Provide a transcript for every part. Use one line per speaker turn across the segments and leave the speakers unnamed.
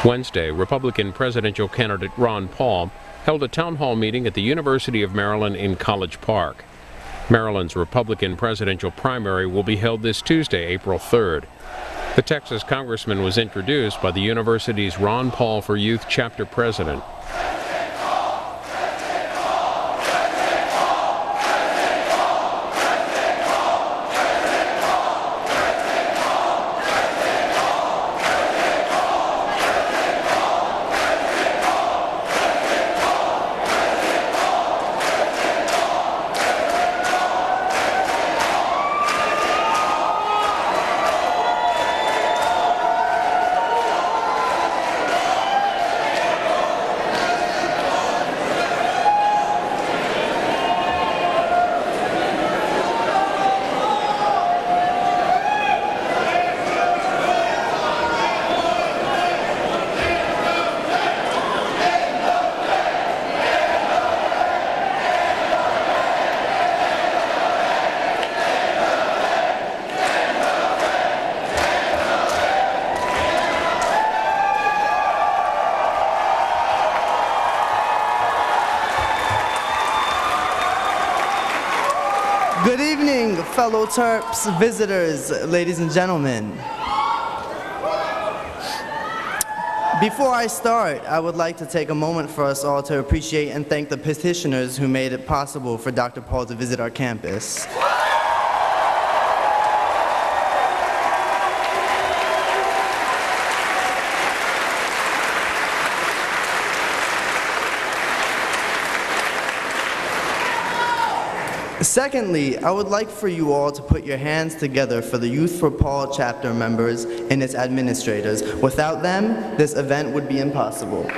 Wednesday, Republican presidential candidate Ron Paul held a town hall meeting at the University of Maryland in College Park. Maryland's Republican presidential primary will be held this Tuesday, April 3rd. The Texas congressman was introduced by the university's Ron Paul for Youth chapter president.
Good evening, fellow Terps, visitors, ladies and gentlemen. Before I start, I would like to take a moment for us all to appreciate and thank the petitioners who made it possible for Dr. Paul to visit our campus. Secondly, I would like for you all to put your hands together for the Youth for Paul chapter members and its administrators. Without them, this event would be impossible.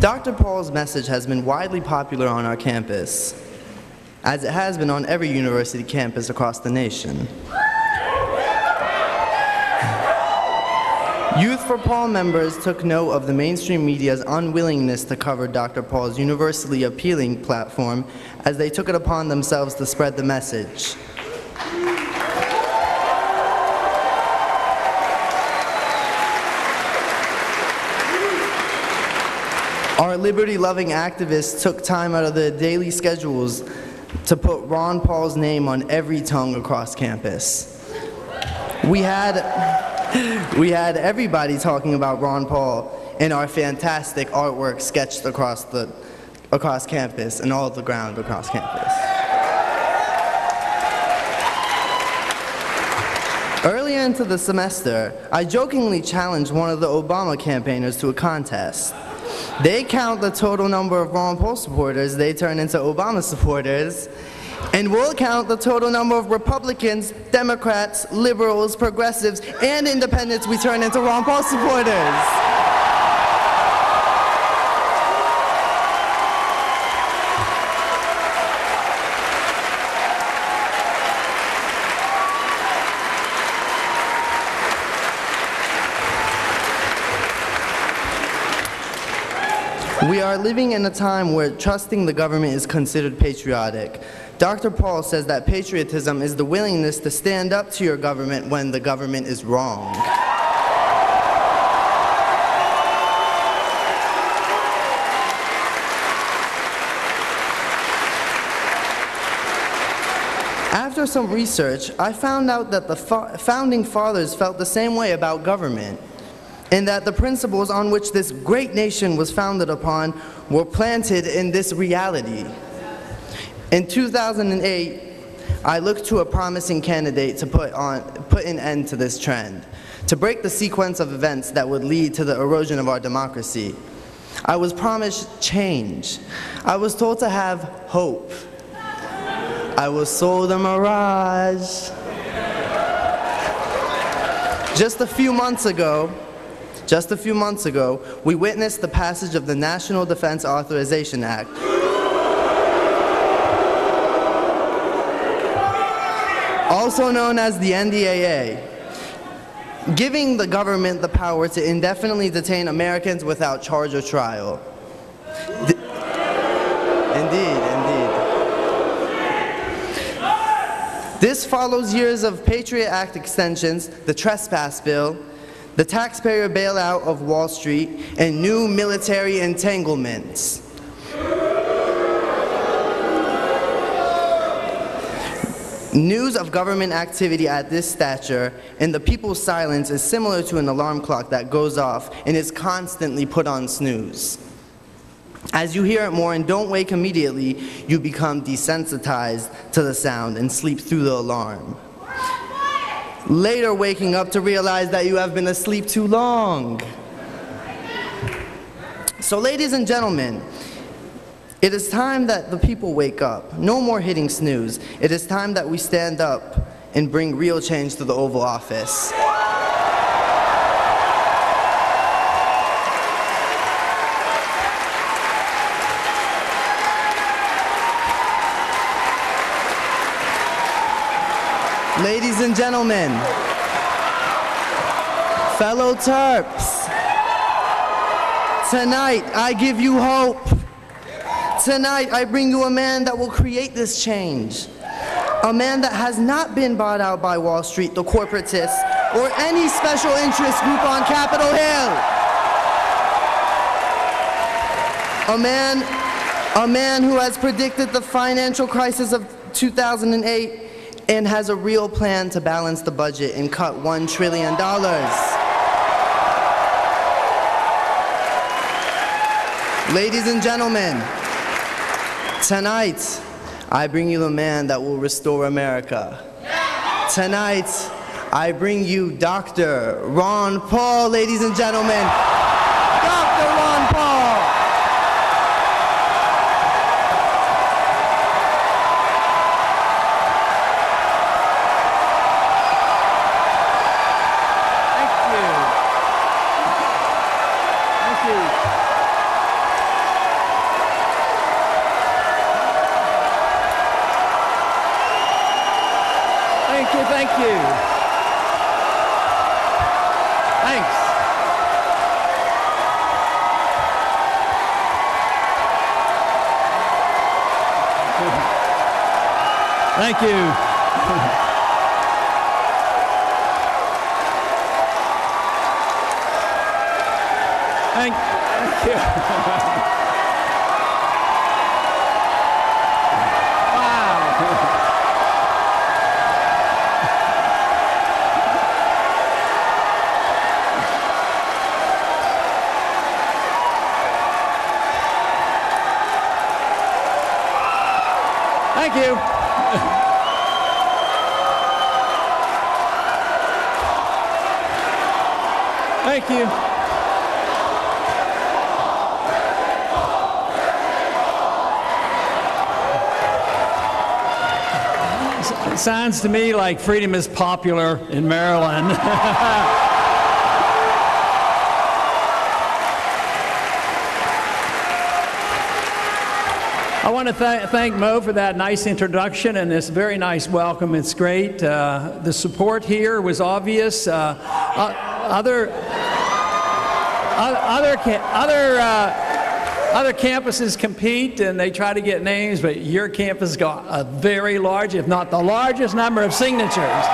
Dr. Paul's message has been widely popular on our campus, as it has been on every university campus across the nation. Youth for Paul members took note of the mainstream media's unwillingness to cover Dr. Paul's universally appealing platform as they took it upon themselves to spread the message. Our liberty-loving activists took time out of their daily schedules to put Ron Paul's name on every tongue across campus. We had everybody talking about Ron Paul and our fantastic artwork sketched across campus and all the ground across campus. Earlier into the semester, I jokingly challenged one of the Obama campaigners to a contest. They count the total number of Ron Paul supporters, they turn into Obama supporters, and we'll count the total number of Republicans, Democrats, liberals, progressives, and independents we turn into Ron Paul supporters. We are living in a time where trusting the government is considered patriotic. Dr. Paul says that patriotism is the willingness to stand up to your government when the government is wrong. After some research, I found out that the founding fathers felt the same way about government, and that the principles on which this great nation was founded upon were planted in this reality. In 2008, I looked to a promising candidate to put an end to this trend, to break the sequence of events that would lead to the erosion of our democracy. I was promised change. I was told to have hope. I was sold a mirage. Just a few months ago, we witnessed the passage of the National Defense Authorization Act. also known as the NDAA, giving the government the power to indefinitely detain Americans without charge or trial. Indeed. This follows years of Patriot Act extensions, the Trespass Bill, the taxpayer bailout of Wall Street, and new military entanglements. News of government activity at this stature and the people's silence is similar to an alarm clock that goes off and is constantly put on snooze. As you hear it more and don't wake immediately, you become desensitized to the sound and sleep through the alarm. Later waking up to realize that you have been asleep too long. So ladies and gentlemen, it is time that the people wake up. No more hitting snooze. It is time that we stand up and bring real change to the Oval Office. Ladies and gentlemen, fellow Terps, tonight I give you hope. Tonight, I bring you a man that will create this change. A man that has not been bought out by Wall Street, the corporatists, or any special interest group on Capitol Hill. A man who has predicted the financial crisis of 2008 and has a real plan to balance the budget and cut $1 trillion. Ladies and gentlemen, tonight, I bring you the man that will restore America. Tonight, I bring you Dr. Ron Paul, ladies and gentlemen. Dr. Ron Paul.
Thank you. Thanks. Thank you. Thank you. Thank you. Thank you. It sounds to me like freedom is popular in Maryland. I want to thank Mo for that nice introduction and this very nice welcome. It's great. The support here was obvious. Other campuses compete and they try to get names, but your campus got a very large, if not the largest number of signatures.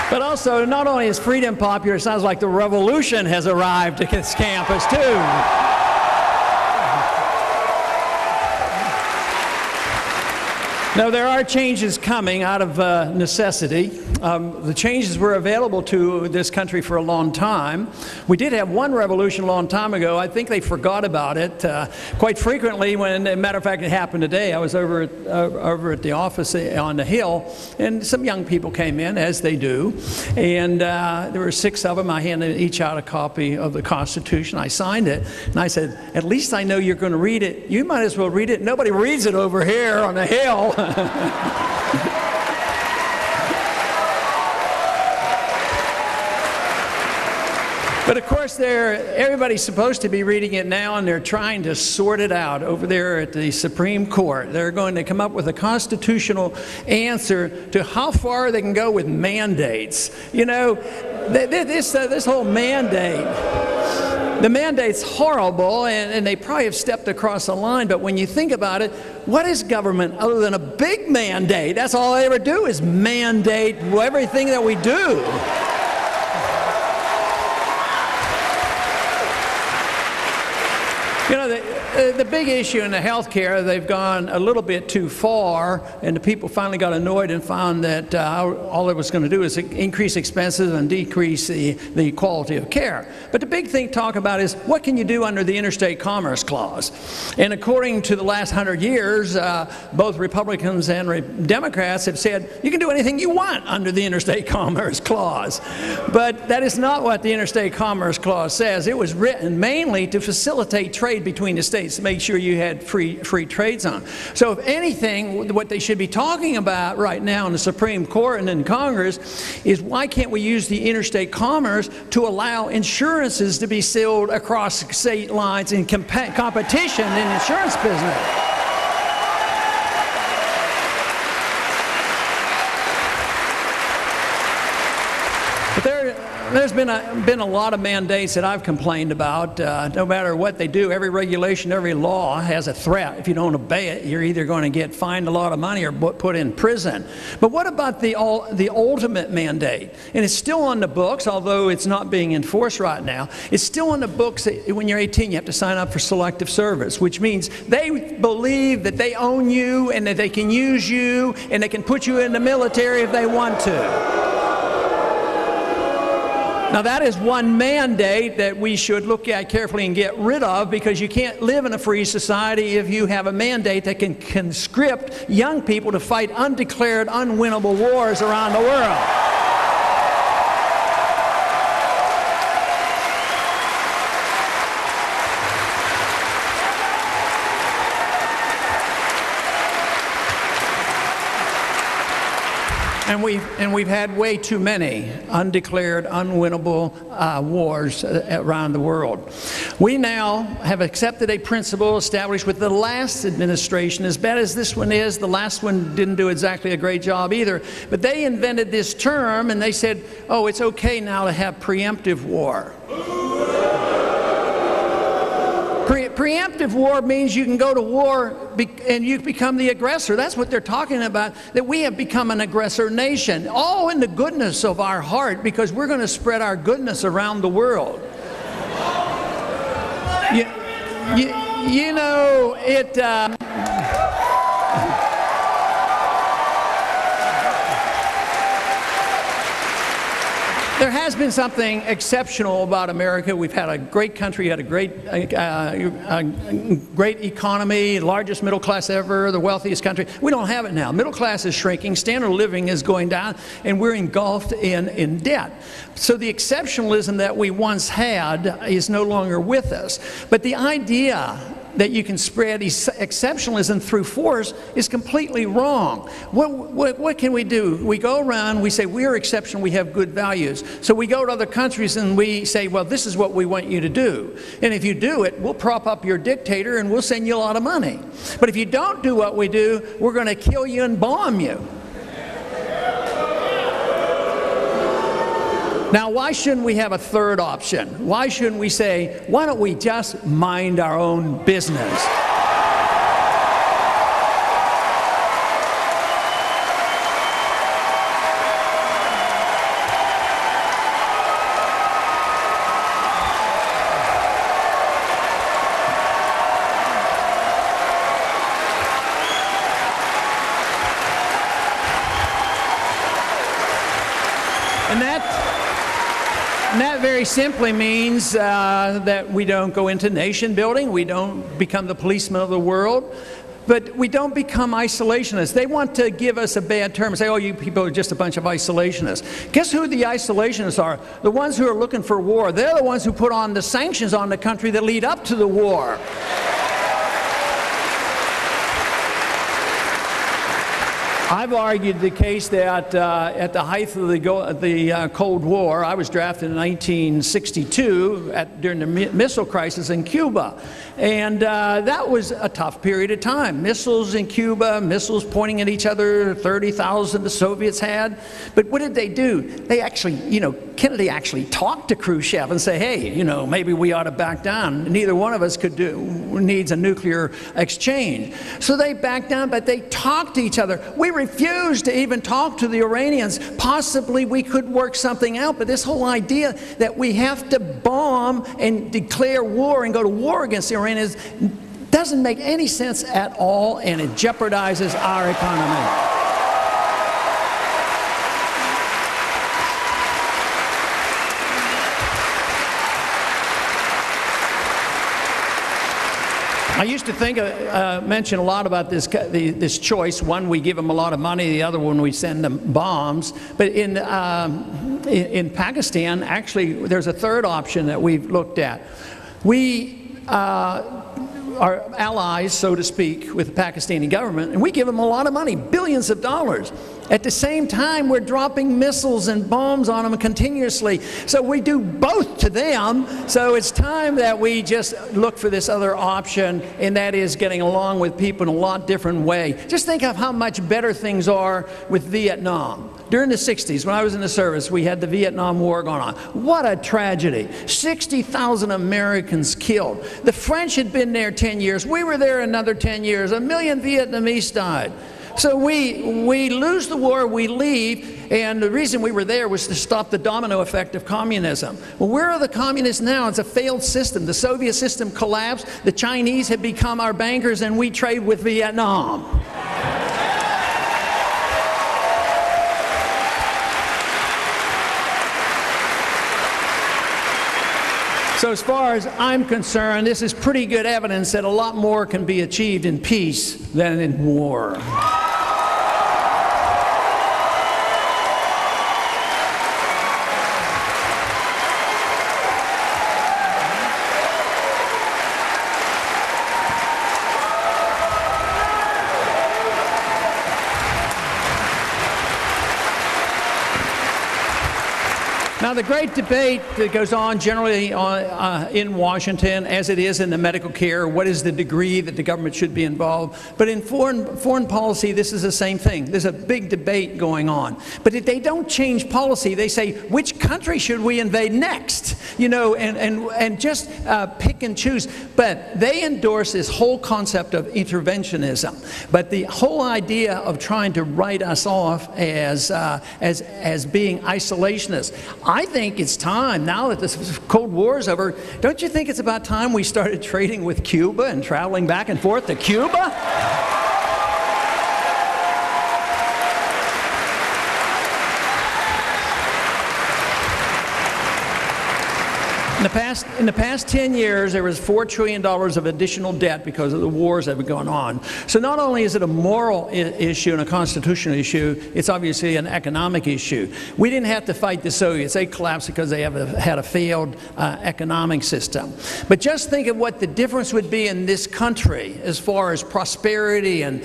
But also, not only is freedom popular, it sounds like the revolution has arrived at this campus, too. Now, there are changes coming out of necessity. The changes were available to this country for a long time. We did have one revolution a long time ago. I think they forgot about it. Quite frequently, when, as a matter of fact, it happened today, I was over at the office on the Hill, and some young people came in, as they do, and there were 6 of them. I handed each out a copy of the Constitution. I signed it, and I said, at least I know you're going to read it. You might as well read it. Nobody reads it over here on the Hill. But of course, everybody's supposed to be reading it now, and they're trying to sort it out over there at the Supreme Court. They're going to come up with a constitutional answer to how far they can go with mandates. You know, this whole mandate, the mandate's horrible, and they probably have stepped across the line, but when you think about it, what is government other than a big mandate? That's all they ever do is mandate everything that we do. You know, the big issue in the health care, they've gone a little bit too far, and the people finally got annoyed and found that all it was going to do is increase expenses and decrease the quality of care. But the big thing to talk about is what can you do under the Interstate Commerce Clause? And according to the last 100 years, both Republicans and Democrats have said you can do anything you want under the Interstate Commerce Clause. But that is not what the Interstate Commerce Clause says. It was written mainly to facilitate trade between the states, to make sure you had free trade zone. So if anything, what they should be talking about right now in the Supreme Court and in Congress is why can't we use the interstate commerce to allow insurances to be sold across state lines in competition in the insurance business? There's been a lot of mandates that I've complained about. No matter what they do, every regulation, every law has a threat. If you don't obey it, you're either going to get fined a lot of money or put in prison. But what about the ultimate mandate? And it's still on the books, although it's not being enforced right now. It's still on the books that when you're 18, you have to sign up for selective service, which means they believe that they own you and that they can use you and they can put you in the military if they want to. Now that is one mandate that we should look at carefully and get rid of, because you can't live in a free society if you have a mandate that can conscript young people to fight undeclared, unwinnable wars around the world. And we've had way too many undeclared, unwinnable wars around the world. We now have accepted a principle established with the last administration. As bad as this one is, the last one didn't do exactly a great job either. But they invented this term, and they said, oh, it's okay now to have preemptive war. Preemptive war means you can go to war and you become the aggressor. That's what they're talking about, that we have become an aggressor nation, all in the goodness of our heart, because we're going to spread our goodness around the world. You know, there has been something exceptional about America. We've had a great country, had a great economy, largest middle class ever, the wealthiest country. We don't have it now. Middle class is shrinking, standard of living is going down, and we're engulfed in debt. So the exceptionalism that we once had is no longer with us. But the idea that you can spread exceptionalism through force is completely wrong. What can we do? We go around, we say we're exceptional, we have good values. So we go to other countries and we say, well, this is what we want you to do. And if you do it, we'll prop up your dictator and we'll send you a lot of money. But if you don't do what we do, we're going to kill you and bomb you. Now, why shouldn't we have a third option? Why shouldn't we say, why don't we just mind our own business? And that very simply means that we don't go into nation building, we don't become the policemen of the world, but we don't become isolationists. They want to give us a bad term and say, oh, you people are just a bunch of isolationists. Guess who the isolationists are? The ones who are looking for war. They're the ones who put on the sanctions on the country that lead up to the war. I've argued the case that at the height of the Cold War, I was drafted in 1962 during the missile crisis in Cuba. And that was a tough period of time. Missiles in Cuba, missiles pointing at each other, 30,000 the Soviets had. But what did they do? They actually, Kennedy actually talked to Khrushchev and say, hey, maybe we ought to back down. Neither one of us needs a nuclear exchange. So they backed down, but they talked to each other. We refused to even talk to the Iranians. Possibly we could work something out, but this whole idea that we have to bomb and declare war and go to war against the Iranians doesn't make any sense at all, and it jeopardizes our economy. I used to mention a lot about this choice. One, we give them a lot of money. The other one, we send them bombs. But in Pakistan, actually, there's a third option that we've looked at. We are allies, so to speak, with the Pakistani government, and we give them a lot of money, billions of dollars. At the same time, we're dropping missiles and bombs on them continuously. So we do both to them. So it's time that we just look for this other option, and that is getting along with people in a lot different way. Just think of how much better things are with Vietnam. During the 60s, when I was in the service, we had the Vietnam War going on. What a tragedy. 60,000 Americans killed. The French had been there 10 years. We were there another 10 years. 1 million Vietnamese died. So we lose the war, we leave, and the reason we were there was to stop the domino effect of communism. Well, where are the communists now? It's a failed system. The Soviet system collapsed. The Chinese have become our bankers, and we trade with Vietnam. So as far as I'm concerned, this is pretty good evidence that a lot more can be achieved in peace than in war. Now, the great debate that goes on generally in Washington, as it is in the medical care, what is the degree that the government should be involved? But in foreign policy, this is the same thing. There's a big debate going on. But if they don't change policy, they say, which country should we invade next? And just pick and choose. But they endorse this whole concept of interventionism. But the whole idea of trying to write us off as being isolationists, I think it's time, now that the Cold War is over, don't you think it's about time we started trading with Cuba and traveling back and forth to Cuba? In the past 10 years, there was $4 trillion of additional debt because of the wars that have been going on. So not only is it a moral issue and a constitutional issue, it's obviously an economic issue. We didn't have to fight the Soviets. They collapsed because they had a failed economic system. But just think of what the difference would be in this country as far as prosperity and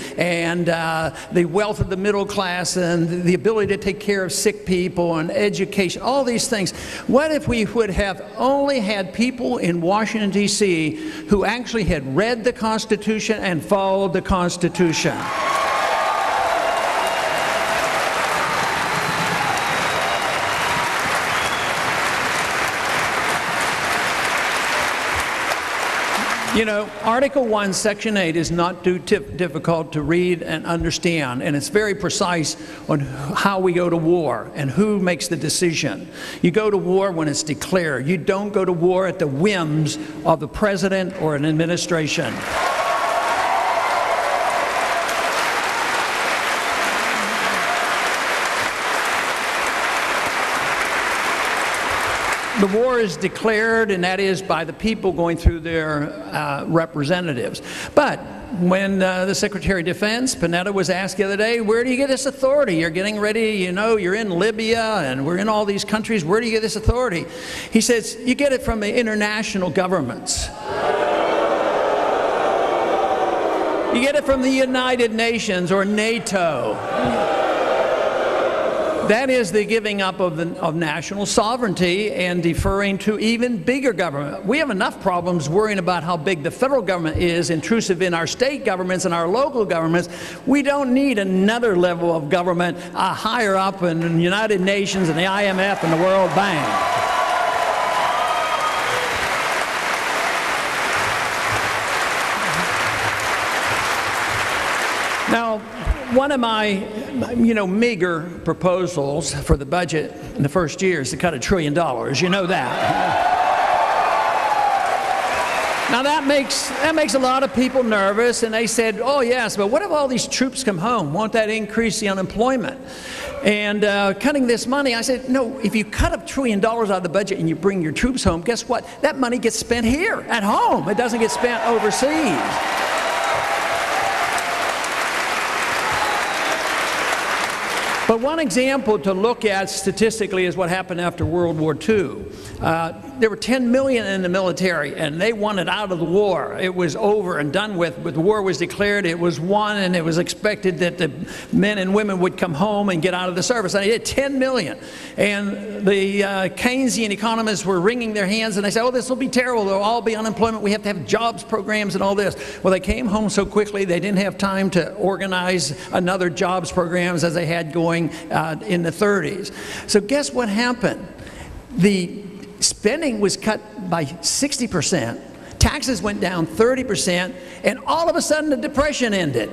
the wealth of the middle class and the ability to take care of sick people and education, all these things. What if we would have only had people in Washington, D.C. who actually had read the Constitution and followed the Constitution? You know, Article 1, Section 8 is not too difficult to read and understand, and it's very precise on how we go to war and who makes the decision. You go to war when it's declared. You don't go to war at the whims of the president or an administration. The war is declared, and that is by the people going through their representatives. But when the Secretary of Defense, Panetta, was asked the other day, where do you get this authority? You're getting ready, you know, you're in Libya, and we're in all these countries. Where do you get this authority? He says, you get it from the international governments. You get it from the United Nations or NATO. That is the giving up of national sovereignty and deferring to even bigger government. We have enough problems worrying about how big the federal government is, intrusive in our state governments and our local governments. We don't need another level of government higher up in the United Nations and the IMF and the World Bank. Now, one of my, meager proposals for the budget in the first year is to cut $1 trillion. You know that. Now that makes a lot of people nervous, and they said, oh yes, but what if all these troops come home? Won't that increase the unemployment? And cutting this money, I said, no, if you cut $1 trillion out of the budget and you bring your troops home, guess what? That money gets spent here, at home. It doesn't get spent overseas. But one example to look at statistically is what happened after World War II. There were 10 million in the military, and they wanted out of the war. It was over and done with, but the war was declared, it was won, and it was expected that the men and women would come home and get out of the service. And they did 10 million. And the Keynesian economists were wringing their hands, and they said, oh, this will be terrible. They'll all be unemployment. We have to have jobs programs and all this. Well, they came home so quickly, they didn't have time to organize another jobs programs as they had going in the 30s. So guess what happened? The spending was cut by 60%, taxes went down 30%, and all of a sudden the Depression ended.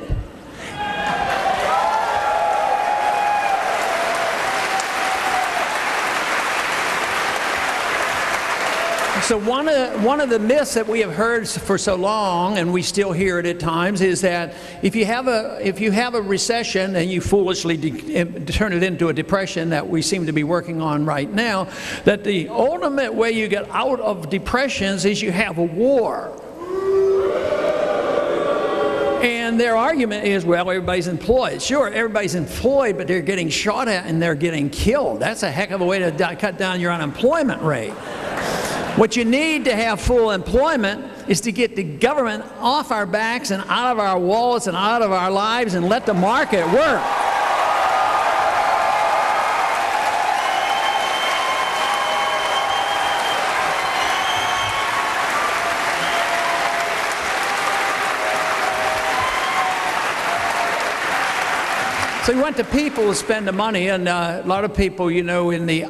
So one of the myths that we have heard for so long, and we still hear it at times, is that if you have a recession and you foolishly turn it into a depression that we seem to be working on right now, that the ultimate way you get out of depressions is you have a war. And their argument is, well, everybody's employed. Sure, everybody's employed, but they're getting shot at and they're getting killed. That's a heck of a way to cut down your unemployment rate. What you need to have full employment is to get the government off our backs and out of our wallets and out of our lives and let the market work. So you want the people to spend the money, and a lot of people, in the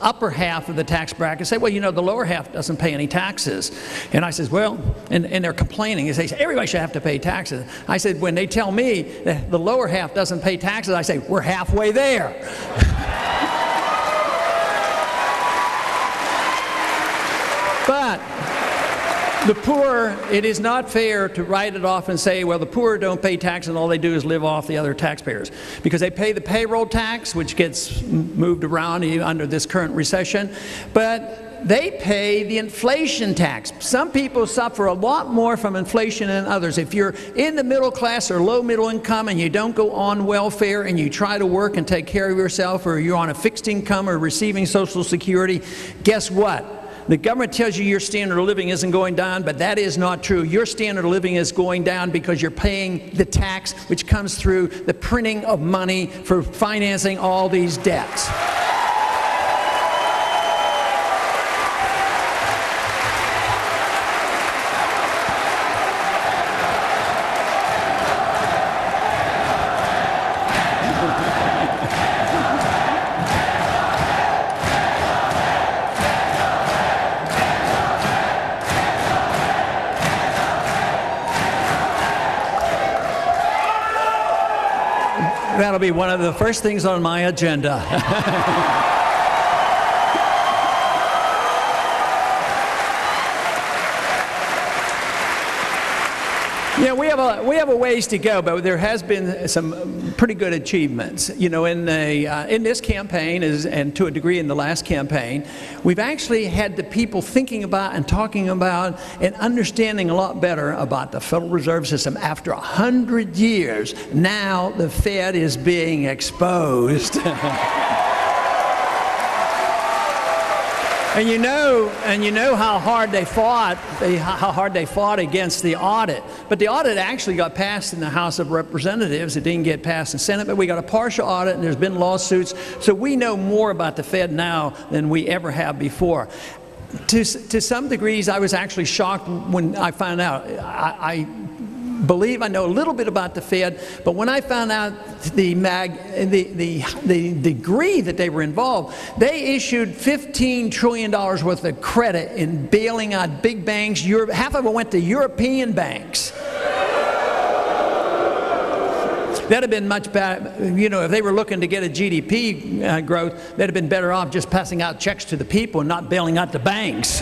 upper half of the tax bracket say, well, the lower half doesn't pay any taxes. And I says, well, and they're complaining. They say, everybody should have to pay taxes. I said, when they tell me that the lower half doesn't pay taxes, I say, we're halfway there. But the poor, it is not fair to write it off and say, well, the poor don't pay tax and all they do is live off the other taxpayers. Because they pay the payroll tax, which gets moved around under this current recession, but they pay the inflation tax. Some people suffer a lot more from inflation than others. If you're in the middle class or low middle income and you don't go on welfare and you try to work and take care of yourself, or you're on a fixed income or receiving Social Security, guess what? The government tells you your standard of living isn't going down, but that is not true. Your standard of living is going down because you're paying the tax which comes through the printing of money for financing all these debts. That'll be one of the first things on my agenda. Yeah, we have a ways to go, but there has been some pretty good achievements. In this campaign, and to a degree in the last campaign, we've actually had the people thinking about and talking about and understanding a lot better about the Federal Reserve System. After 100 years, now the Fed is being exposed. And you know how hard they fought, against the audit. But the audit actually got passed in the House of Representatives. It didn't get passed in the Senate, but we got a partial audit, and there's been lawsuits. So we know more about the Fed now than we ever have before. To some degrees, I was actually shocked when I found out. I believe I know a little bit about the Fed, but when I found out the degree that they were involved, they issued $15 trillion worth of credit in bailing out big banks. Half of it went to European banks. That'd have been much better, you know, if they were looking to get a GDP growth, they'd have been better off just passing out checks to the people and not bailing out the banks.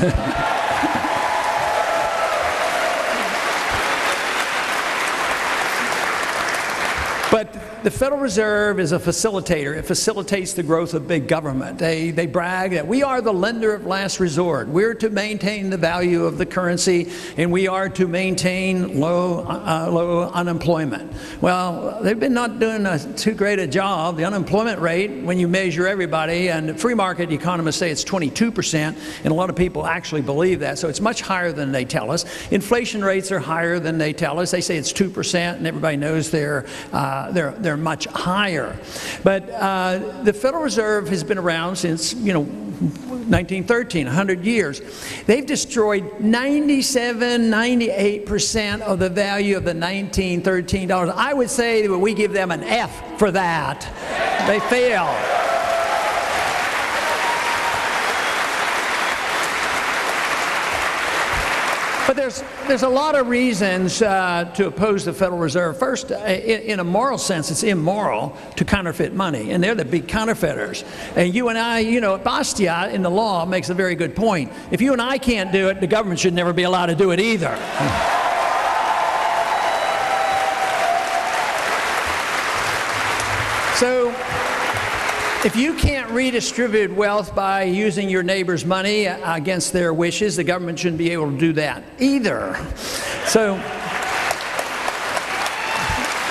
But the Federal Reserve is a facilitator. It facilitates the growth of big government. They brag that we are the lender of last resort. We're to maintain the value of the currency, and we are to maintain low unemployment. Well, they've been not doing too great a job. The unemployment rate, when you measure everybody, and free market economists say it's 22%, and a lot of people actually believe that, so it's much higher than they tell us. Inflation rates are higher than they tell us. They say it's 2%, and everybody knows they're much higher. But the Federal Reserve has been around since, 1913, 100 years. They've destroyed 98% of the value of the $1913. I would say that we give them an F for that. They fail. But there's a lot of reasons to oppose the Federal Reserve. First, in a moral sense, it's immoral to counterfeit money, and they're the big counterfeiters. And you and I, Bastiat in the law makes a very good point. If you and I can't do it, the government should never be allowed to do it either. So, if you can't redistribute wealth by using your neighbor's money against their wishes, the government shouldn't be able to do that either. So,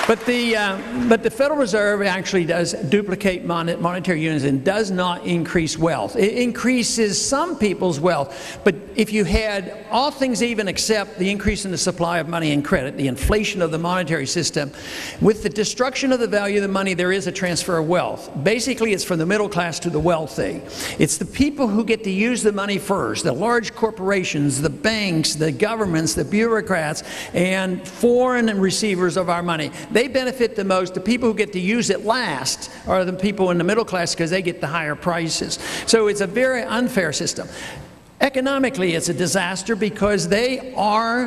but the Federal Reserve actually does duplicate monetary units and does not increase wealth. It increases some people's wealth, but if you had all things even except the increase in the supply of money and credit, the inflation of the monetary system, with the destruction of the value of the money, there is a transfer of wealth. Basically, it's from the middle class to the wealthy. It's the people who get to use the money first, the large corporations, the banks, the governments, the bureaucrats, and foreign receivers of our money. They benefit the most. The people who get to use it last are the people in the middle class because they get the higher prices. So it's a very unfair system. Economically, it's a disaster because they are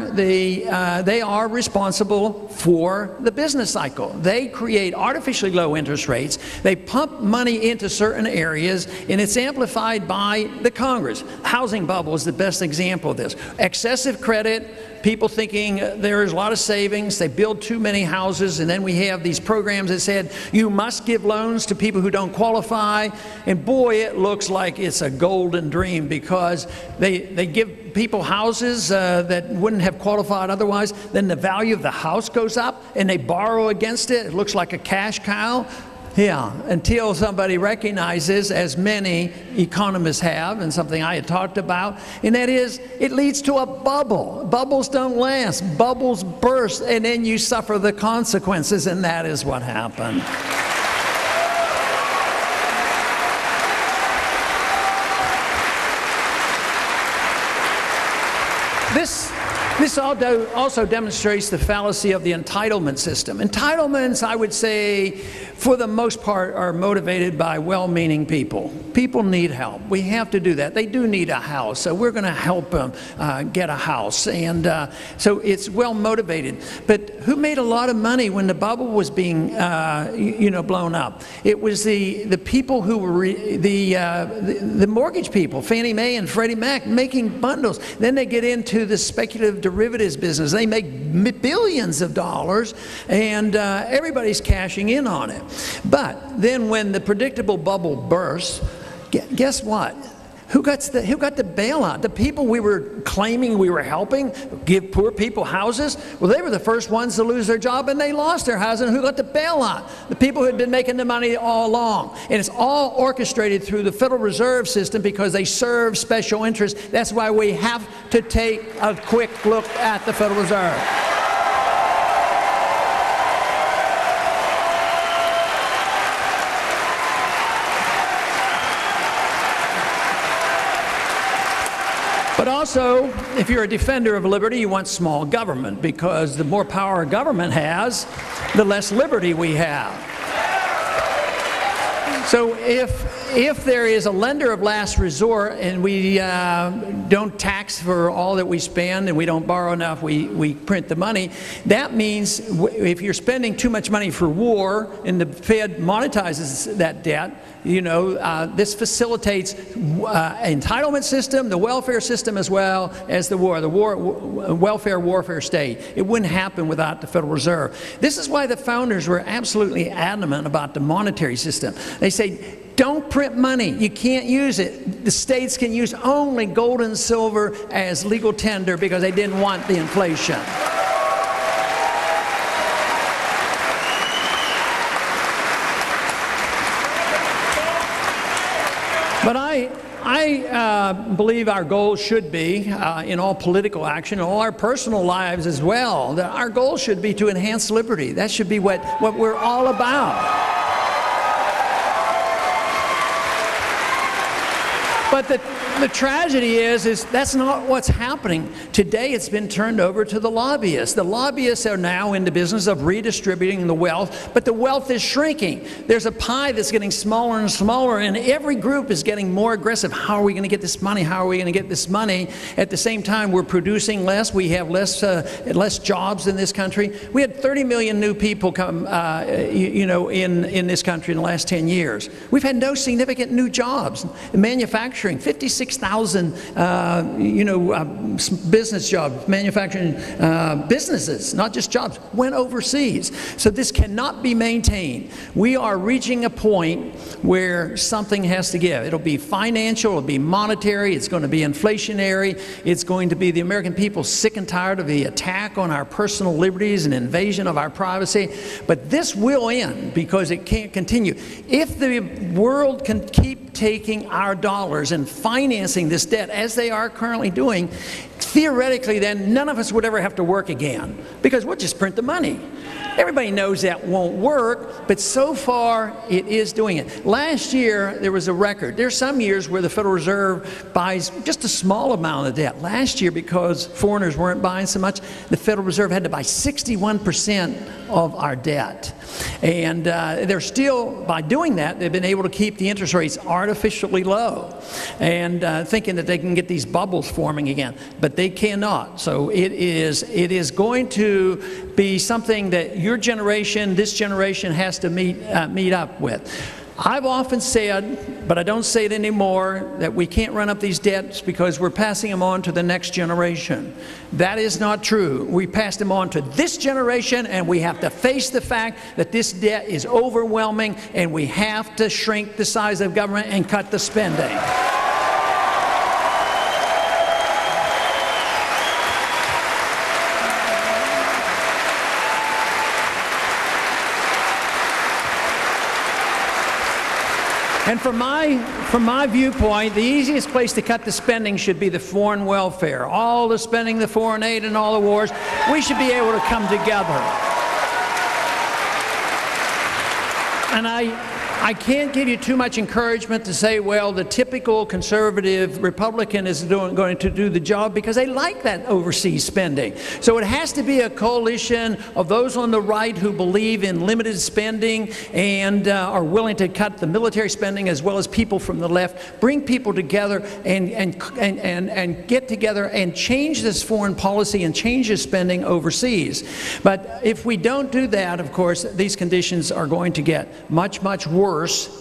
responsible for the business cycle. They create artificially low interest rates. They pump money into certain areas, and it's amplified by the Congress. Housing bubble is the best example of this. Excessive credit. People thinking there's a lot of savings, they build too many houses, and then we have these programs that said you must give loans to people who don't qualify, and boy, it looks like it's a golden dream because they give people houses that wouldn't have qualified otherwise, then the value of the house goes up, and they borrow against it. It looks like a cash cow. Yeah, until somebody recognizes, as many economists have, and something I had talked about, and that is, it leads to a bubble. Bubbles don't last. Bubbles burst, and then you suffer the consequences, and that is what happened. This also demonstrates the fallacy of the entitlement system. Entitlements, I would say, for the most part, are motivated by well-meaning people. People need help. We have to do that. They do need a house, so we're going to help them get a house. And so it's well-motivated. But who made a lot of money when the bubble was being, blown up? It was the people who were the mortgage people, Fannie Mae and Freddie Mac, making bundles. Then they get into the speculative derivatives business. They make billions of dollars, and everybody's cashing in on it. But then when the predictable bubble bursts, guess what? Who got the bailout? The people we were claiming we were helping, give poor people houses, well, they were the first ones to lose their job, and they lost their house. And who got the bailout? The people who had been making the money all along. And it's all orchestrated through the Federal Reserve System because they serve special interests. That's why we have to take a quick look at the Federal Reserve. But also, if you're a defender of liberty, you want small government, because the more power a government has, the less liberty we have. So if there is a lender of last resort and we don't tax for all that we spend and we don't borrow enough, we print the money, that means if you're spending too much money for war and the Fed monetizes that debt, you know, this facilitates entitlement system, the welfare system, as well as the welfare warfare state. It wouldn't happen without the Federal Reserve. This is why the founders were absolutely adamant about the monetary system. They say, don't print money. You can't use it. The states can use only gold and silver as legal tender because they didn't want the inflation. But I believe our goal should be, in all political action, in all our personal lives as well, that our goal should be to enhance liberty. That should be what we're all about. But the tragedy is that's not what's happening. Today it's been turned over to the lobbyists. The lobbyists are now in the business of redistributing the wealth, but the wealth is shrinking. There's a pie that's getting smaller and smaller, and every group is getting more aggressive. How are we going to get this money? How are we going to get this money? At the same time, we're producing less. We have less jobs in this country. We had 30 million new people come, in this country in the last 10 years. We've had no significant new jobs. Manufacturing. 56,000, business jobs, manufacturing businesses, not just jobs, went overseas. So this cannot be maintained. We are reaching a point where something has to give. It'll be financial, it'll be monetary, it's going to be inflationary, it's going to be the American people sick and tired of the attack on our personal liberties and invasion of our privacy. But this will end because it can't continue. If the world can keep taking our dollars and financing this debt as they are currently doing, theoretically then none of us would ever have to work again because we'll just print the money. Everybody knows that won't work, but so far it is doing it. Last year there was a record. There's some years where the Federal Reserve buys just a small amount of debt. Last year, because foreigners weren't buying so much, the Federal Reserve had to buy 61% of our debt. And they're still, by doing that, they've been able to keep the interest rates artificially low and thinking that they can get these bubbles forming again, but they cannot. So it is going to be something that your generation, this generation, has to meet up with. I've often said, but I don't say it anymore, that we can't run up these debts because we're passing them on to the next generation. That is not true. We pass them on to this generation, and we have to face the fact that this debt is overwhelming, and we have to shrink the size of government and cut the spending. And from my viewpoint, the easiest place to cut the spending should be the foreign welfare. All the spending, the foreign aid, and all the wars, we should be able to come together. And I can't give you too much encouragement to say, well, the typical conservative Republican is going to do the job, because they like that overseas spending. So it has to be a coalition of those on the right who believe in limited spending and are willing to cut the military spending, as well as people from the left. Bring people together and get together and change this foreign policy and change the spending overseas. But if we don't do that, of course, these conditions are going to get much, much worse.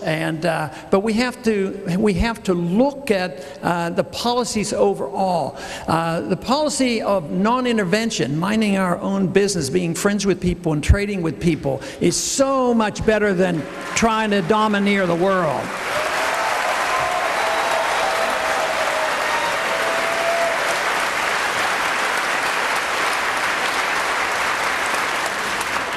And but we have to look at the policies overall. The policy of non-intervention, minding our own business, being friends with people and trading with people, is so much better than trying to domineer the world.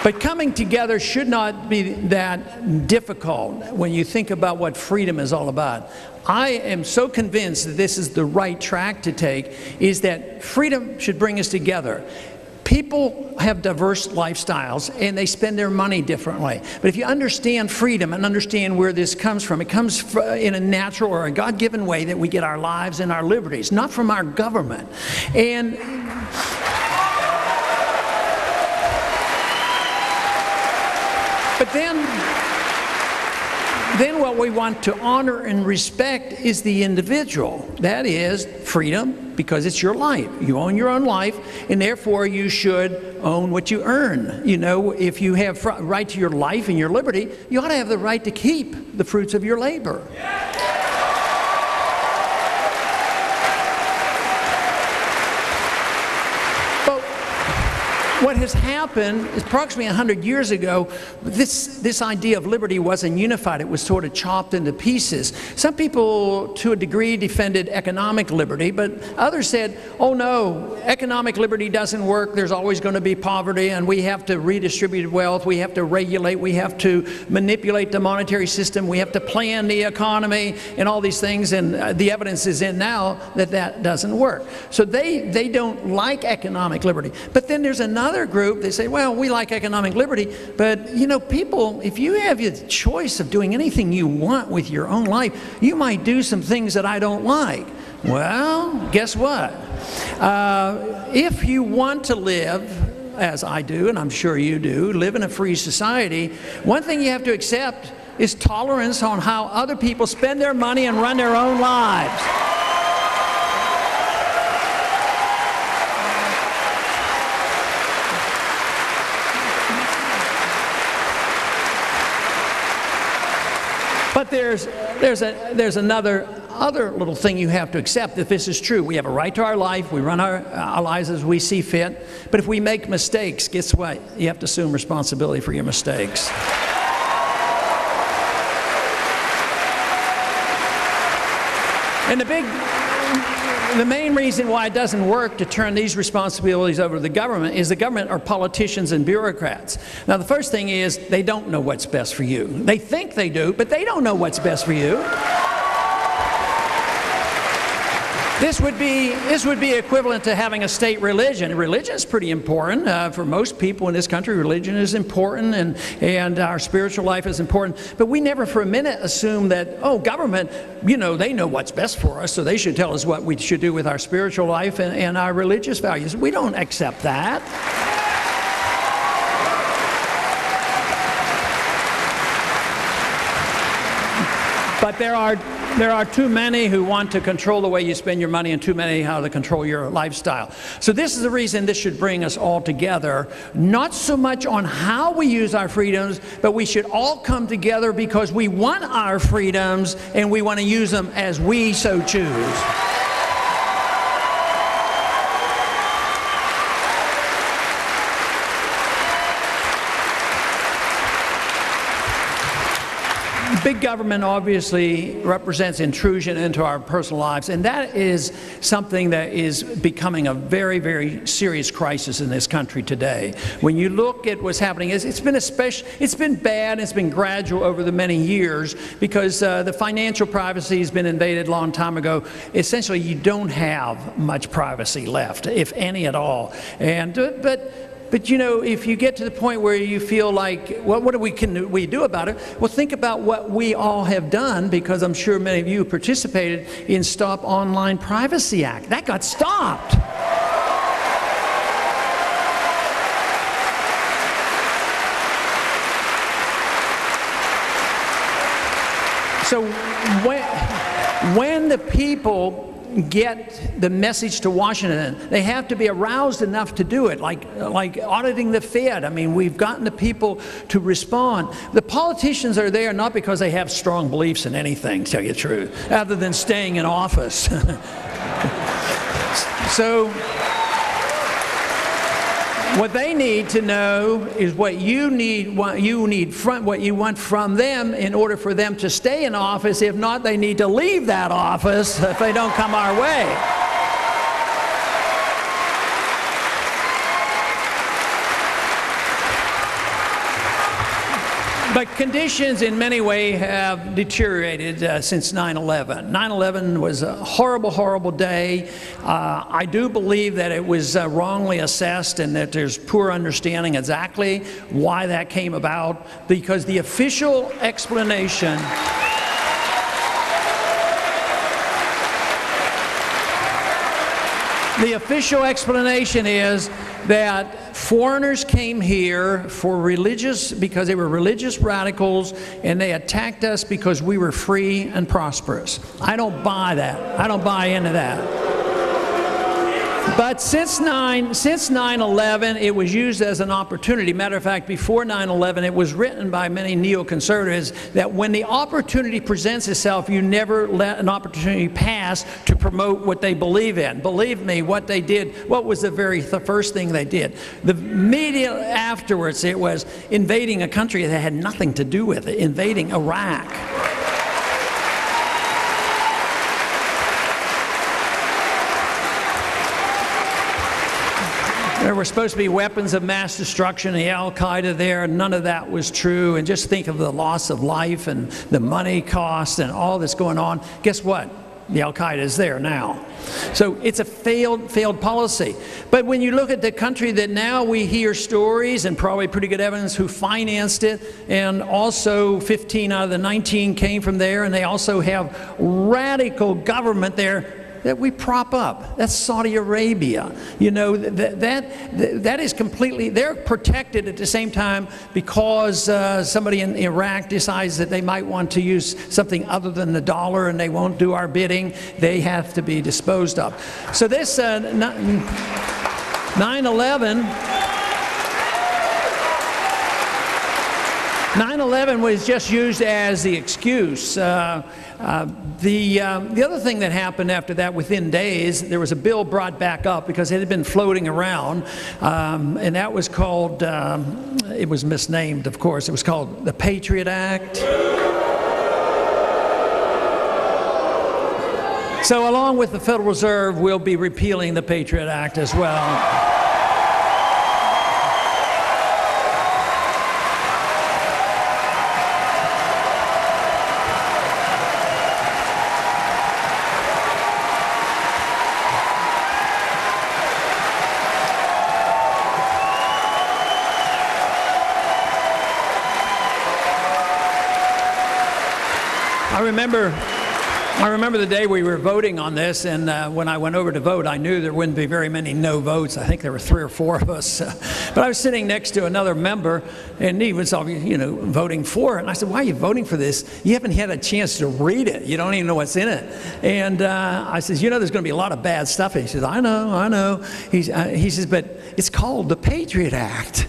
But coming together should not be that difficult when you think about what freedom is all about. I am so convinced that this is the right track to take, is that freedom should bring us together. People have diverse lifestyles and they spend their money differently. But if you understand freedom and understand where this comes from, it comes in a natural or a God-given way that we get our lives and our liberties, not from our government. And but then what we want to honor and respect is the individual. That is freedom, because it's your life. You own your own life, and therefore you should own what you earn. You know, if you have right to your life and your liberty, you ought to have the right to keep the fruits of your labor. What has happened is approximately 100 years ago, this idea of liberty wasn't unified. It was sort of chopped into pieces. Some people, to a degree, defended economic liberty, but others said, oh no, economic liberty doesn't work. There's always going to be poverty, and we have to redistribute wealth. We have to regulate. We have to manipulate the monetary system. We have to plan the economy and all these things, and the evidence is in now that that doesn't work. So they don't like economic liberty. But then there's another group, they say, well, we like economic liberty, but you know, people, if you have the choice of doing anything you want with your own life, you might do some things that I don't like. Well, guess what? If you want to live, as I do, and I'm sure you do, live in a free society, one thing you have to accept is tolerance on how other people spend their money and run their own lives. But there's another little thing you have to accept, that this is true. We have a right to our life. We run our lives as we see fit. But if we make mistakes, guess what? You have to assume responsibility for your mistakes. And the main reason why it doesn't work to turn these responsibilities over to the government is the government are politicians and bureaucrats. Now, the first thing is they don't know what's best for you. They think they do, but they don't know what's best for you. This would be equivalent to having a state religion. Religion is pretty important. For most people in this country, religion is important, and our spiritual life is important. But we never for a minute assume that, oh, government, you know, they know what's best for us, so they should tell us what we should do with our spiritual life and our religious values. We don't accept that. But there are too many who want to control the way you spend your money, and too many how to control your lifestyle. So this is the reason this should bring us all together, not so much on how we use our freedoms, but we should all come together because we want our freedoms and we want to use them as we so choose. Big government obviously represents intrusion into our personal lives, and that is something that is becoming a very, very serious crisis in this country today. When you look at what's happening, it's been bad, it's been gradual over the many years, because the financial privacy has been invaded a long time ago. Essentially, you don't have much privacy left, if any at all. And But you know, if you get to the point where you feel like, well, what can we do about it? Well, think about what we all have done, because I'm sure many of you participated in Stop Online Privacy Act. That got stopped. So when the people get the message to Washington, they have to be aroused enough to do it, like auditing the Fed. I mean, we've gotten the people to respond. The politicians are there not because they have strong beliefs in anything, to tell you the truth, other than staying in office. So what they need to know is what you want from them in order for them to stay in office. If not, they need to leave that office if they don't come our way. But conditions in many ways have deteriorated since 9/11. 9/11 was a horrible, horrible day. I do believe that it was wrongly assessed and that there's poor understanding exactly why that came about, because the official explanation is that foreigners came here for because they were religious radicals, and they attacked us because we were free and prosperous. I don't buy that. I don't buy into that. But since 9/11, it was used as an opportunity. Matter of fact, before 9/11, it was written by many neoconservatives that when the opportunity presents itself, you never let an opportunity pass to promote what they believe in. Believe me, what they did, what was the first thing they did? The media afterwards, it was invading a country that had nothing to do with it, invading Iraq. There were supposed to be weapons of mass destruction, the Al-Qaeda there. None of that was true. And just think of the loss of life and the money cost and all that's going on. Guess what? The Al-Qaeda is there now. So it's a failed policy. But when you look at the country that now we hear stories, and probably pretty good evidence who financed it, and also 15 out of the 19 came from there, and they also have radical government there that we prop up. That's Saudi Arabia. You know, that is completely, they're protected at the same time because somebody in Iraq decides that they might want to use something other than the dollar and they won't do our bidding. They have to be disposed of. So this 9/11 was just used as the excuse. The other thing that happened after that, within days, there was a bill brought back up because it had been floating around, and that was called, it was misnamed, of course, it was called the Patriot Act. So along with the Federal Reserve, we'll be repealing the Patriot Act as well. I remember the day we were voting on this, and when I went over to vote, I knew there wouldn't be very many no votes. I think there were 3 or 4 of us. But I was sitting next to another member, and he was, voting for it. And I said, "Why are you voting for this? You haven't had a chance to read it. You don't even know what's in it." And I says, "You know, there's going to be a lot of bad stuff." And he says, "I know." He says, "But it's called the Patriot Act."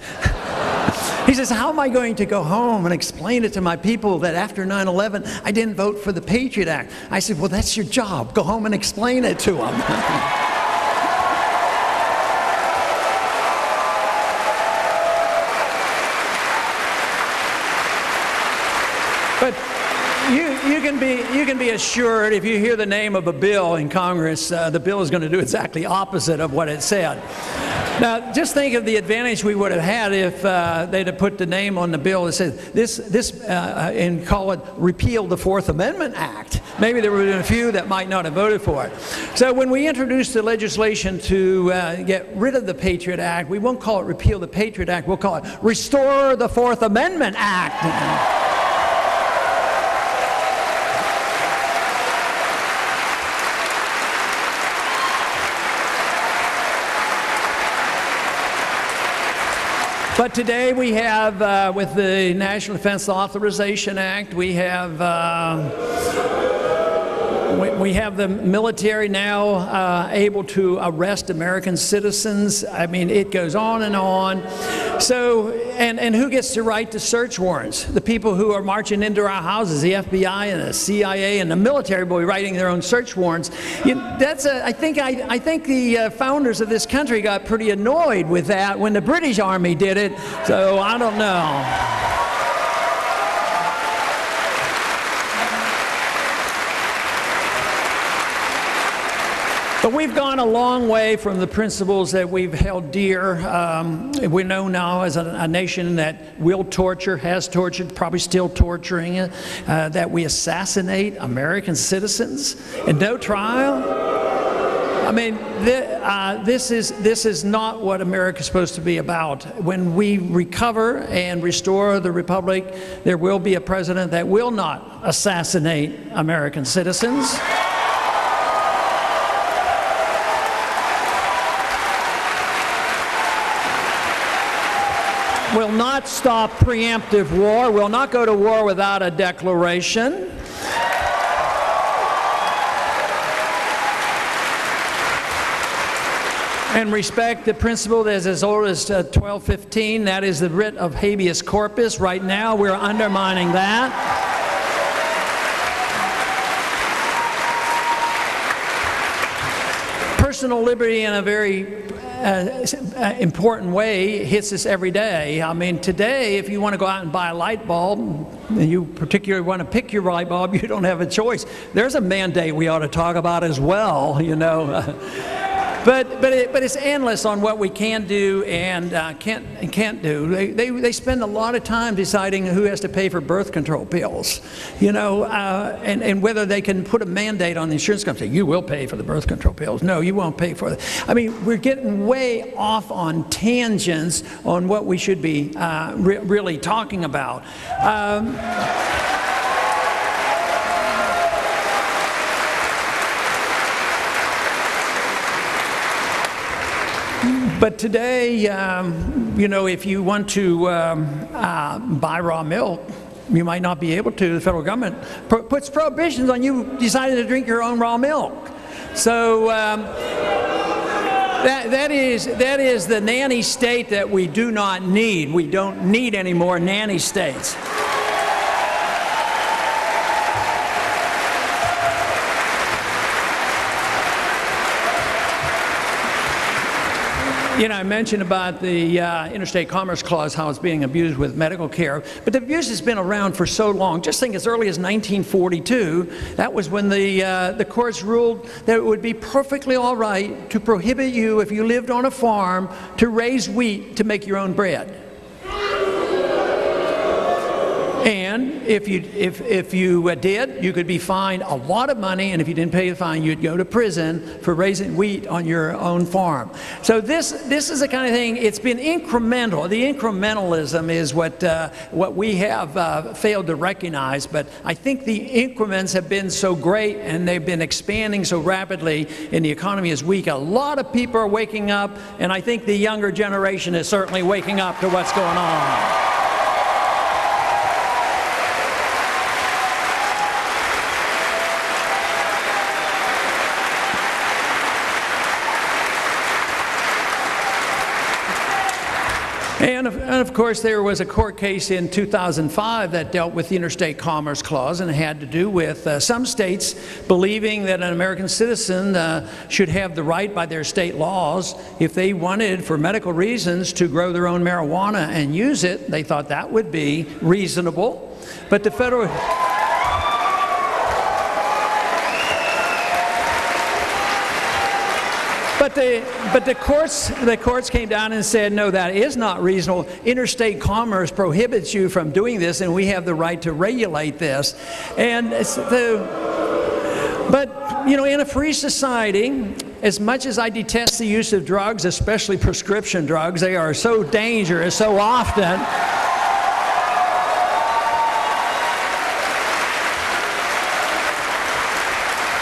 He says, "How am I going to go home and explain it to my people that after 9/11 I didn't vote for the Patriot Act?" I said, "Well, that's your job. Go home and explain it to them." But you can be assured, if you hear the name of a bill in Congress, the bill is going to do exactly opposite of what it said. Now, just think of the advantage we would have had if they'd have put the name on the bill that said and call it repeal the Fourth Amendment Act. Maybe there would have been a few that might not have voted for it. So when we introduced the legislation to get rid of the Patriot Act, we won't call it repeal the Patriot Act, we'll call it restore the Fourth Amendment Act. But today we have, with the National Defense Authorization Act, we have the military now able to arrest American citizens. I mean, it goes on and on. So, and who gets to write the search warrants? The people who are marching into our houses, the FBI and the CIA and the military will be writing their own search warrants. I think the founders of this country got pretty annoyed with that when the British Army did it. So I don't know. But we've gone a long way from the principles that we've held dear. We know now as a nation that will torture, has tortured, probably still torturing, that we assassinate American citizens and no trial. I mean, this is not what America's supposed to be about. When we recover and restore the republic, there will be a president that will not assassinate American citizens. Will not stop preemptive war, will not go to war without a declaration. And respect the principle that is as old as 1215, that is the writ of habeas corpus. Right now we're undermining that. Personal liberty in a very important way hits us every day. I mean, today, if you want to go out and buy a light bulb, and you particularly want to pick your light bulb, you don't have a choice. There's a mandate we ought to talk about as well, you know. But it's endless on what we can do and can't do. They spend a lot of time deciding who has to pay for birth control pills, you know, and whether they can put a mandate on the insurance company. You will pay for the birth control pills. No, you won't pay for it. I mean, we're getting way off on tangents on what we should be really talking about. But today, you know, if you want to buy raw milk, you might not be able to. The federal government puts prohibitions on you deciding to drink your own raw milk. So that is the nanny state that we do not need. We don't need any more nanny states. You know, I mentioned about the Interstate Commerce Clause, how it's being abused with medical care, but the abuse has been around for so long. Just think as early as 1942, that was when the courts ruled that it would be perfectly all right to prohibit you, if you lived on a farm, to raise wheat to make your own bread. And if you did, you could be fined a lot of money, and if you didn't pay the fine, you'd go to prison for raising wheat on your own farm. So this is the kind of thing. It's been incremental. The incrementalism is what we have failed to recognize. But I think the increments have been so great, and they've been expanding so rapidly, and the economy is weak. A lot of people are waking up, and I think the younger generation is certainly waking up to what's going on. And of course, there was a court case in 2005 that dealt with the Interstate Commerce Clause, and it had to do with some states believing that an American citizen should have the right by their state laws, if they wanted, for medical reasons, to grow their own marijuana and use it. They thought that would be reasonable. But the federal... But the courts came down and said, no, that is not reasonable. Interstate commerce prohibits you from doing this, and we have the right to regulate this. And but you know, in a free society, as much as I detest the use of drugs, especially prescription drugs, they are so dangerous so often.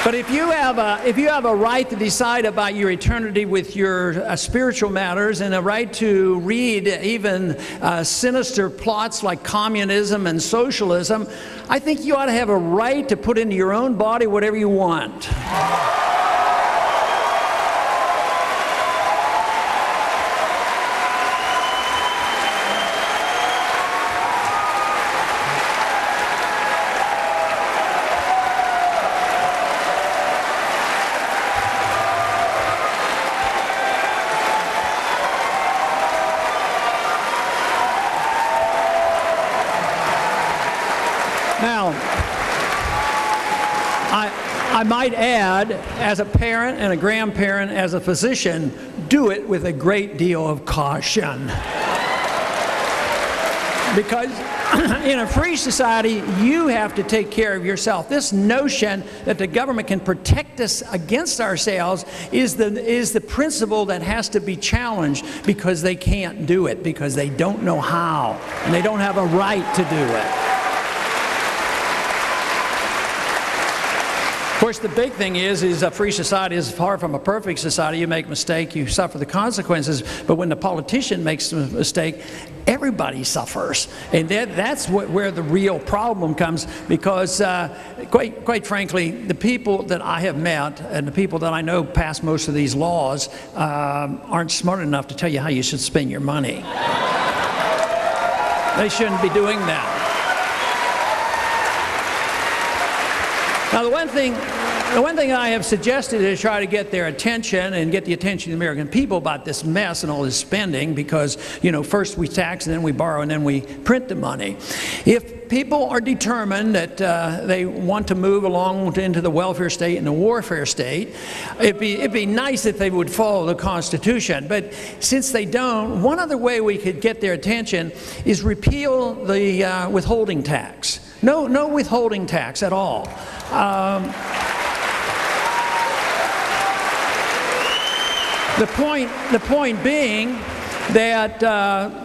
But if you have a right to decide about your eternity with your spiritual matters, and a right to read even sinister plots like communism and socialism, I think you ought to have a right to put into your own body whatever you want. I might add, as a parent and a grandparent, as a physician, do it with a great deal of caution. Because in a free society, you have to take care of yourself. This notion that the government can protect us against ourselves is the principle that has to be challenged, because they can't do it, because they don't know how, and they don't have a right to do it. Of course, the big thing is a free society is far from a perfect society. You make a mistake, you suffer the consequences. But when the politician makes a mistake, everybody suffers. And that's where the real problem comes, because quite frankly, the people that I have met and the people that I know pass most of these laws aren't smart enough to tell you how you should spend your money. They shouldn't be doing that. Now, the one thing I have suggested is try to get their attention and get the attention of the American people about this mess and all this spending, because, you know, first we tax and then we borrow and then we print the money. If people are determined that they want to move along into the welfare state and the warfare state, it'd be nice if they would follow the Constitution. But since they don't, one other way we could get their attention is repeal the withholding tax. No withholding tax at all. The point being that,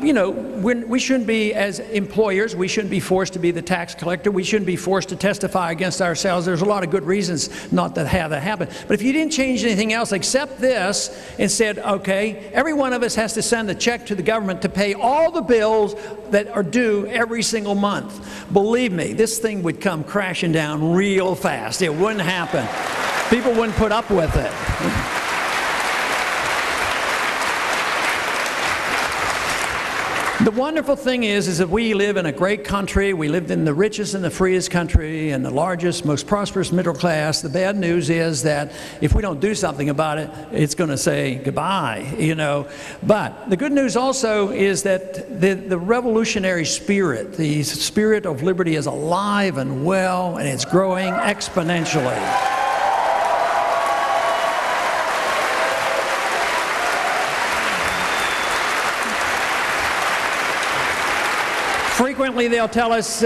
you know, we shouldn't be, as employers, we shouldn't be forced to be the tax collector. We shouldn't be forced to testify against ourselves. There's a lot of good reasons not to have that happen. But if you didn't change anything else except this and said, okay, every one of us has to send a check to the government to pay all the bills that are due every single month, believe me, this thing would come crashing down real fast. It wouldn't happen. People wouldn't put up with it. The wonderful thing is that we live in a great country. We live in the richest and the freest country and the largest, most prosperous middle class. The bad news is that if we don't do something about it, it's going to say goodbye, you know. But the good news also is that the revolutionary spirit, the spirit of liberty, is alive and well, and it's growing exponentially. Frequently they'll tell us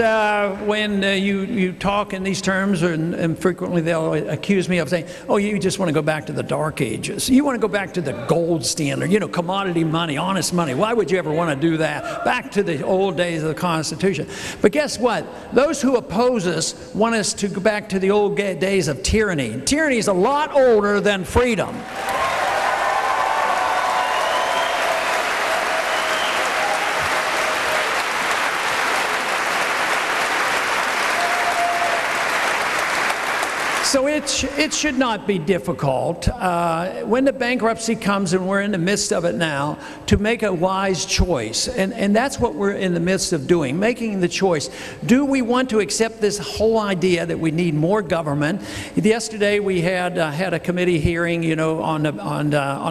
when you talk in these terms, and frequently they'll accuse me of saying, oh, you just want to go back to the dark ages. You want to go back to the gold standard, you know, commodity money, honest money. Why would you ever want to do that? Back to the old days of the Constitution. But guess what? Those who oppose us want us to go back to the old days of tyranny. Tyranny is a lot older than freedom. So it should not be difficult, when the bankruptcy comes, and we're in the midst of it now, to make a wise choice. And that's what we're in the midst of doing, making the choice. Do we want to accept this whole idea that we need more government? Yesterday we had a committee hearing, you know, on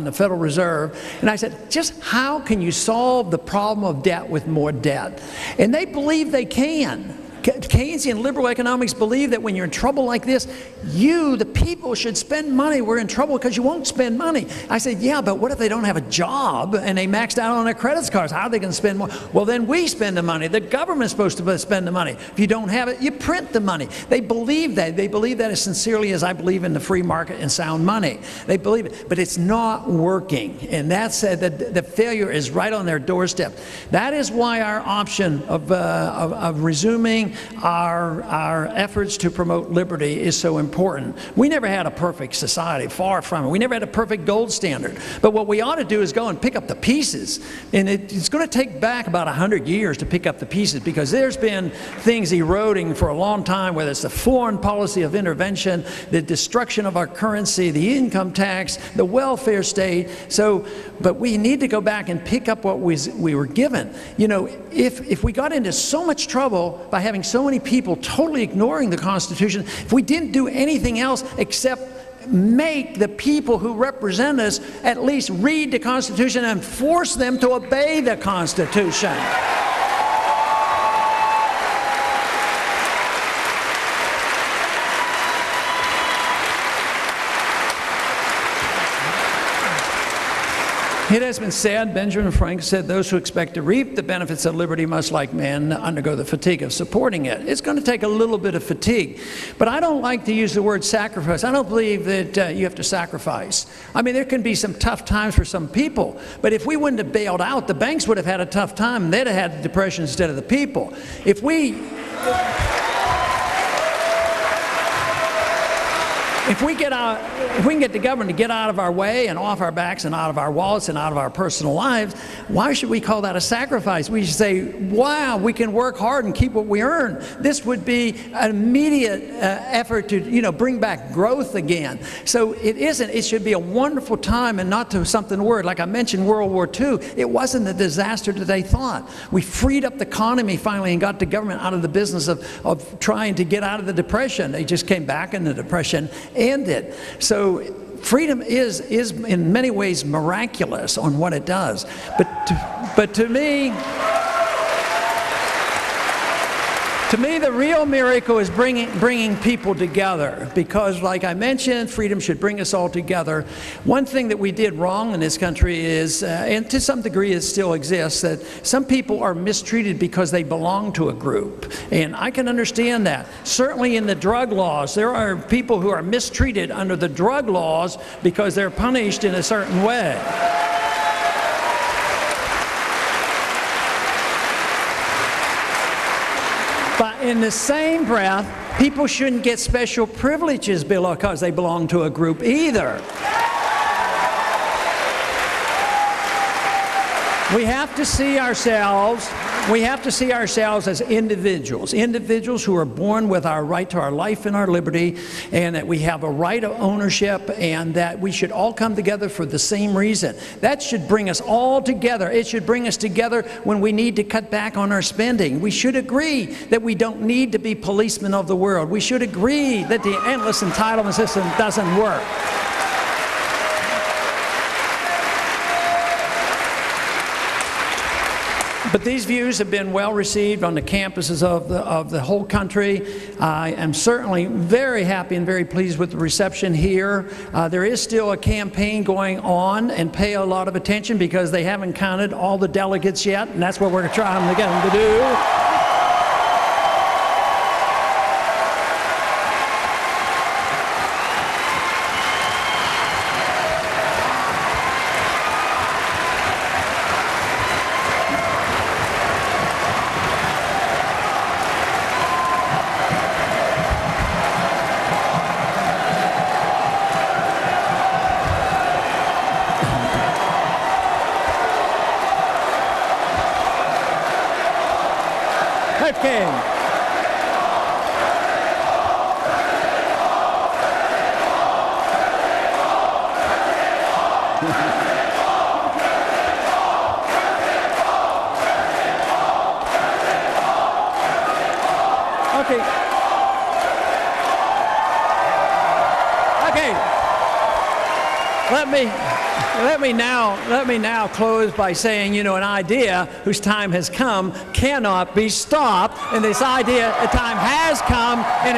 the Federal Reserve, and I said, just how can you solve the problem of debt with more debt? And they believe they can. Keynesian liberal economics believe that when you're in trouble like this, you, the people, should spend money. We're in trouble because you won't spend money. I said, yeah, but what if they don't have a job and they maxed out on their credit cards? How are they going to spend more? Well, then we spend the money. The government's supposed to spend the money. If you don't have it, you print the money. They believe that. They believe that as sincerely as I believe in the free market and sound money. They believe it, but it's not working. And that's the failure is right on their doorstep. That is why our option of resuming our efforts to promote liberty is so important. We never had a perfect society, far from it. We never had a perfect gold standard. But what we ought to do is go and pick up the pieces. And it's going to take back about 100 years to pick up the pieces, because there's been things eroding for a long time, whether it's the foreign policy of intervention, the destruction of our currency, the income tax, the welfare state. But we need to go back and pick up what we were given. You know, if we got into so much trouble by having so many people totally ignoring the Constitution, if we didn't do anything else except make the people who represent us at least read the Constitution and force them to obey the Constitution. It has been said, Benjamin Franklin said, those who expect to reap the benefits of liberty must, like men, undergo the fatigue of supporting it. It's going to take a little bit of fatigue. But I don't like to use the word sacrifice. I don't believe that you have to sacrifice. I mean, there can be some tough times for some people. But if we wouldn't have bailed out, the banks would have had a tough time, and they'd have had the depression instead of the people. If we can get the government to get out of our way and off our backs and out of our wallets and out of our personal lives, why should we call that a sacrifice? We should say, wow, we can work hard and keep what we earn. This would be an immediate effort to, bring back growth again. So it should be a wonderful time and not to something word. Like I mentioned World War II, it wasn't the disaster that they thought. We freed up the economy finally and got the government out of the business of trying to get out of the Depression. They just came back and the Depression ended. So freedom is in many ways miraculous on what it does. But to me, the real miracle is bringing people together, because, like I mentioned, freedom should bring us all together. One thing that we did wrong in this country is, and to some degree it still exists, that some people are mistreated because they belong to a group. And I can understand that. Certainly in the drug laws, there are people who are mistreated under the drug laws because they're punished in a certain way. But in the same breath, people shouldn't get special privileges because they belong to a group either. We have to see ourselves as individuals who are born with our right to our life and our liberty, and that we have a right of ownership, and that we should all come together for the same reason. That should bring us all together. It should bring us together when we need to cut back on our spending. We should agree that we don't need to be policemen of the world. We should agree that the endless entitlement system doesn't work. But these views have been well received on the campuses of the whole country. I am certainly very happy and very pleased with the reception here. There is still a campaign going on, and pay a lot of attention because they haven't counted all the delegates yet, and that's what we're trying to get them to do. Let me now close by saying, an idea whose time has come cannot be stopped, and this idea, the time has come, and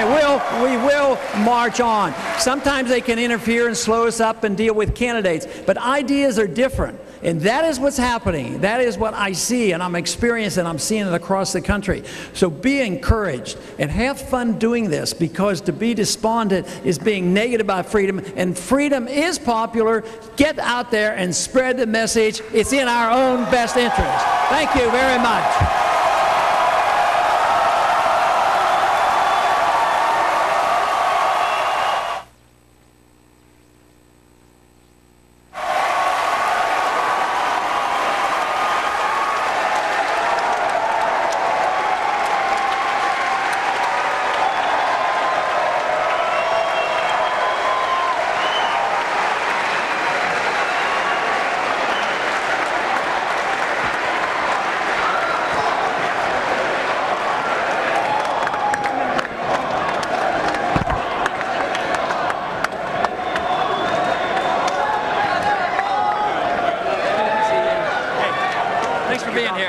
we will march on. Sometimes they can interfere and slow us up and deal with candidates, but ideas are different. And that is what's happening. That is what I see, and I'm experiencing, I'm seeing it across the country. So be encouraged and have fun doing this, because to be despondent is being negative about freedom, and freedom is popular. Get out there and spread the message. It's in our own best interest. Thank you very much.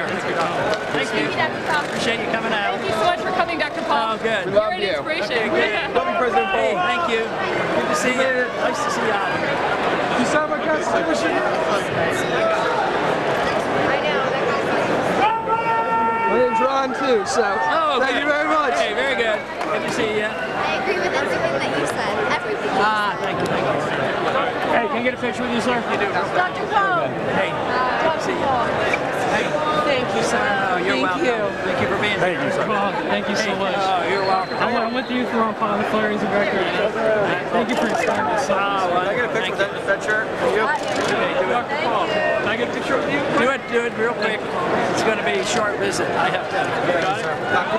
care. Thank you. Appreciate you coming out.
Thank you so much for coming, Dr. Paul.
Oh, good.
You're an inspiration.
Love you, President Paul. Hey, thank you. Good to see you. Nice to see you out here.
You saw my guys?
I know.
My name's Ron too, so thank you very much.
Hey, very good. Good to see you.
I agree with everything that you said. Everything.
Thank you, thank you. Hey, can I get a picture with you, sir? You do.
Dr. Paul.
Hey.
Dr. Paul.
Hey.
Thank you, sir.
Oh, you're welcome. Thank you for being here.
Thank you, sir.
Thank you so much.
Oh, you're welcome.
I'm with you for on the Flurries and record. Thank you for inspiring us.
Oh, well,
Can I get a picture with that shirt?
you.
Dr. Paul, can I get a picture with you?
Do it real quick. It's going to be a short visit. I have to.
Got it?